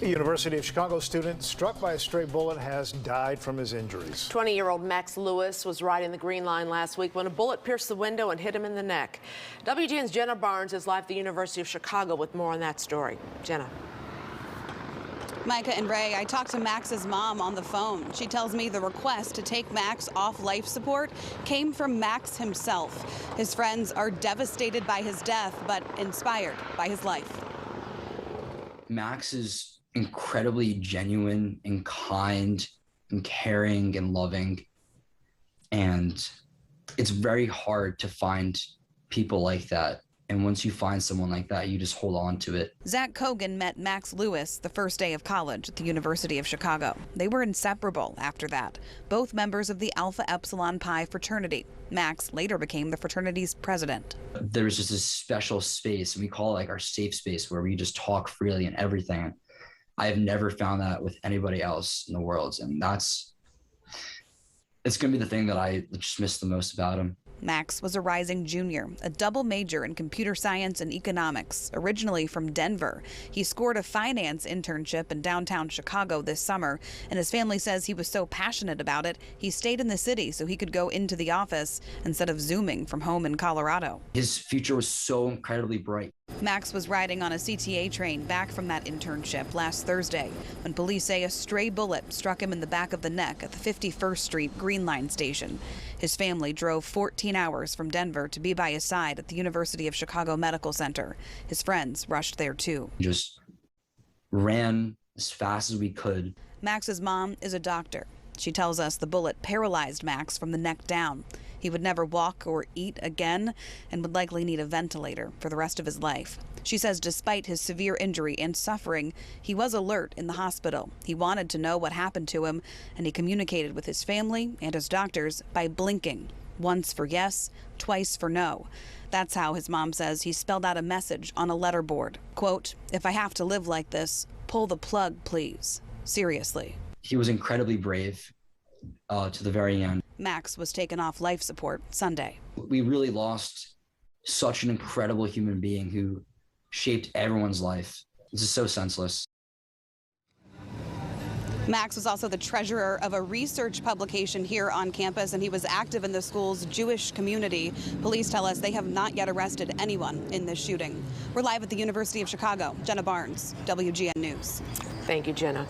A University of Chicago student struck by a stray bullet has died from his injuries. 20-year-old Max Lewis was riding the Green Line last week when a bullet pierced the window and hit him in the neck. WGN's Jenna Barnes is live at the University of Chicago with more on that story. Jenna. Micah and Ray, I talked to Max's mom on the phone. She tells me the request to take Max off life support came from Max himself. His friends are devastated by his death, but inspired by his life. Max is incredibly genuine and kind and caring and loving. And it's very hard to find people like that. And once you find someone like that, you just hold on to it. Zach Kogan met Max Lewis the first day of college at the University of Chicago. They were inseparable after that, both members of the Alpha Epsilon Pi fraternity. Max later became the fraternity's president. There was just a special space, and we call it like our safe space, where we just talk freely and everything. I have never found that with anybody else in the world, and it's going to be the thing that I just miss the most about him. Max was a rising junior, a double major in computer science and economics, originally from Denver. He scored a finance internship in downtown Chicago this summer, and his family says he was so passionate about it, he stayed in the city so he could go into the office instead of Zooming from home in Colorado. His future was so incredibly bright. Max was riding on a CTA train back from that internship last Thursday when police say a stray bullet struck him in the back of the neck at the 51st Street Green Line station. His family drove 14 hours from Denver to be by his side at the University of Chicago Medical Center. His friends rushed there too. Just ran as fast as we could. Max's mom is a doctor. She tells us the bullet paralyzed Max from the neck down. He would never walk or eat again and would likely need a ventilator for the rest of his life. She says despite his severe injury and suffering, he was alert in the hospital. He wanted to know what happened to him, and he communicated with his family and his doctors by blinking. Once for yes, twice for no. That's how his mom says he spelled out a message on a letterboard. Quote, "If I have to live like this, pull the plug, please. Seriously." He was incredibly brave to the very end. Max was taken off life support Sunday. We really lost such an incredible human being who shaped everyone's life. This is so senseless. Max was also the treasurer of a research publication here on campus, and he was active in the school's Jewish community. Police tell us they have not yet arrested anyone in this shooting. We're live at the University of Chicago. Jenna Barnes, WGN News. Thank you, Jenna.